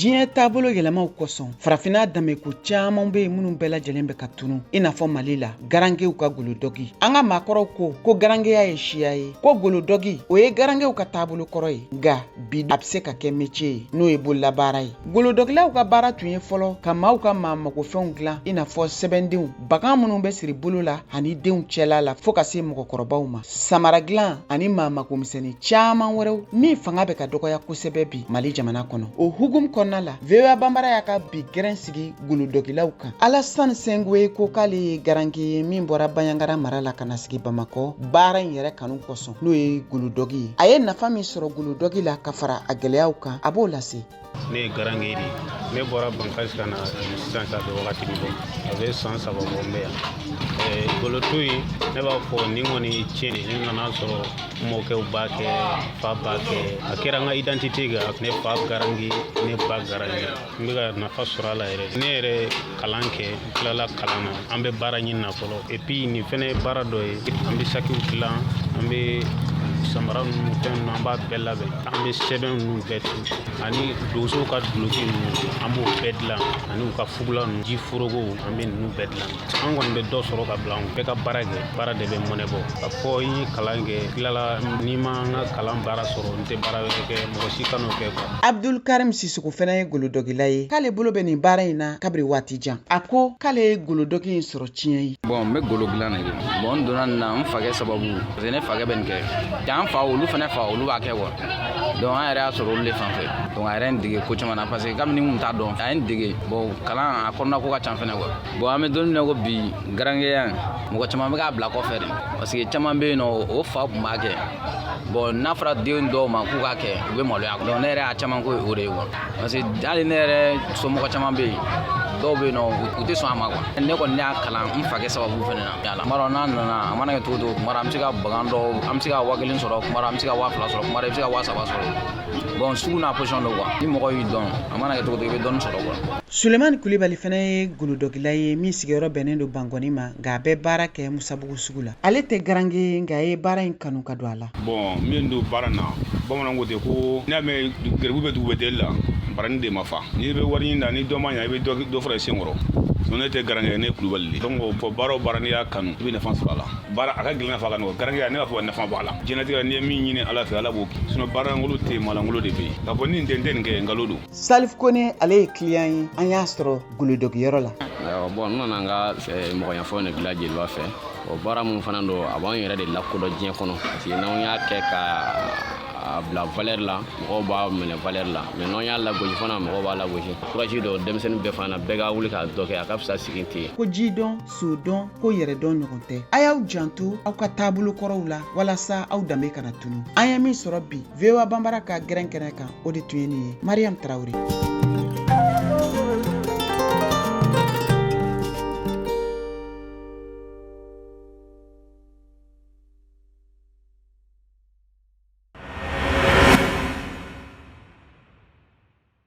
diɲɛ taabolo yɛlɛmaw kosɔn farafina danbeko caaman be minnu bɛɛ lajɛlen bɛ ka tunu i n'a fɔ Mali la garangew ka golodogi. An ka maakɔrɔw ko garangeya ye siya ye, ko golodogi o ye garangew ka taabolo kɔrɔ ye, nga bi a bɛ se ka kɛ métier ye n'o ye bololabaara ye. Golodogilaw ka baara tun ye fɔlɔ ka maaw ka maamagofɛnw dilan i n'a fɔ sɛbɛndenw, bagan minnu bɛ siri bolo la ani denw cɛla la fɔɔ ka se mɔgɔkɔrɔbaw ma, samara dilan ani maamagomisɛnnin caaman wɛrɛw min fanga bɛ ka dɔgɔya kosɛbɛ bi Mali jamana kɔnɔ. O hukumu kɔnɔna la VOA Banbara y'a ka bi gɛrɛn sigi golodogilaw kan. Alassane Sengue ko k'ale ye garange ye min bɔra Baɲangara mara la ka na sigi Bamakɔ baara in yɛrɛ kanu kosɔn n'o ye golodogi ye. A ye nafa min sɔrɔ golodogi la ka fara a gɛlɛyaw kan a b'o lase. Ne ye garange de ye. Ne bɔra Bankasi ka na sisan sa bɛ wagati min bɔ a bɛ san 3 bɔ n bɛ yan. Goloto in ne b'a fɔ ni kɔni tiɲɛ ne nana sɔrɔ mɔkɛw b'a kɛ, fa b'a kɛ, a kɛra n ka identité kan. Ne fa garange, ne ba garange, n bɛ ka nafa sɔrɔ a la yɛrɛ. Ne yɛrɛ kalan kɛ, n tilala kalan na, an bɛ baara ɲini na fɔlɔ, et puis nin fɛnɛ ye baara dɔ ye, an bɛ sakiw dilan, an bɛ samara ninnu fɛn ninnu an b'a bɛɛ labɛn, an bɛ sɛbɛn ninnu bɛɛ tu ani donsow ka duloki ninnu an b'o bɛɛ dilan ani u ka fugula ninnu ji forogow an bɛ ninnu bɛɛ dilan. An kɔni bɛ dɔ sɔrɔ ka bila an bɛɛ ka baara kɛ, baara de bɛ mɔnɛ bɔ. Ka fɔ n ye kalan kɛ tilala n'i ma n ka kalan baara sɔrɔ n tɛ baara wɛrɛ kɛ, mɔgɔ si kan'o kɛ quoi. Abdul Karim Sisoko fɛnɛ ye golodogila ye k'ale bolo bɛ nin baara in na kabiri waati jan. A ko k'ale ye golodogi in sɔrɔ tiɲɛ ye. Bon n bɛ golo dilan de kɛ. Bon n donna nin na n fakɛ sababu parce que ne fakɛ bɛ nin kɛ. An fa olu fana fa olu b'a kɛ quoi. Donc an yɛrɛ y'a sɔrɔ olu de fan fɛ. Donc a yɛrɛ n dege ko caman na parce que kabini n kun t'a dɔn a ye n dege. Bon kalan a kɔnɔna ko ka ca fɛnɛ quoi. Bon an bɛ don min na ko bi garangeya mɔgɔ caman bɛ k'a bila kɔfɛ de parce que caman bɛ yen nɔ o fa tun b'a kɛ. Bon n'a fɔra den dɔw ma k'u k'a kɛ u bɛ maloya. Donc ne yɛrɛ y'a caman ko o de ye quoi. Parce que hali ne yɛrɛ somɔgɔ caman bɛ yen dɔw bɛ yen nɔ u tɛ sɔn a ma quoi. Ne kɔni y'a kalan n fakɛ sababu fɛnɛ na. Kuma dɔ n'a nana a mana kɛ cogo o cogo kuma dɔ an bɛ se ka bagan dɔ an bɛ se ka 1000 sɔrɔ kuma dɔ an bɛ se ka 2000 sɔrɔ kuma dɔ i bɛ se ka 3000 sɔrɔ. Bon sugu n'a position dɔ quoi. Ni mɔgɔ y'i dɔn a mana kɛ cogo o cogo i bɛ dɔɔnin sɔrɔ quoi. Sulemani Kulibali fɛnɛ ye golodogila ye min sigiyɔrɔ bɛnnen don Bangɔni ma nka a bɛ baara kɛ Musabugu sugu la. Ale tɛ garange ye nka a ye baara in kanu ka don a la. Bon min don baara na bamananw ko ten ko n'a mɛn garibu bɛ dugu bɛ deli la barani de ma fa. N'i bɛ wari ɲini na ni dɔ ma ɲa i bɛ dɔ fara i sen kɔrɔ. Donc ne tɛ garange ne ye Kulibali de. Donc fɔ baara o baara n'i y'a kanu i bɛ nafa sɔrɔ a la. Baara a ka gɛlɛn nafa ka nɔgɔ. Garange ne b'a fɔ nafa b'a la. Diɲɛlatigɛ n'i ye min ɲini Ala fɛ Ala b'o kɛ. Sinon baara lankolon tɛ yen malangolo de bɛ yen. Ka fɔ ni nin tɛ nin kɛ nkalon don. Salif Kone ale ye client ye an y'a sɔrɔ golodogiyɔrɔ la. Bon n nana n ka mɔgɔyanfɛnw de dilan jeliba fɛ. O baara mun fana don a b'an yɛrɛ de lakodɔn diɲɛ kɔnɔ parce que n'anw y'a kɛ ka bila valeur la mɔgɔw b'a minɛ valeur la mais n'anw y'a lagosi fana mɔgɔw b'a lagosi. Courage dɔ denmisɛnnin bɛɛ fana bɛɛ ka wuli k'a dɔ kɛ a ka fisa sigi ten. Ko ji dɔn, so dɔn, ko yɛrɛ dɔn ɲɔgɔn tɛ. A y'aw janto aw ka taabolo kɔrɔw la walasa aw danbe kana tunu. An ye min sɔrɔ bi VOA Banbara ka gɛrɛn kɛnɛ kan o de tun ye nin ye Mariam Tarawele.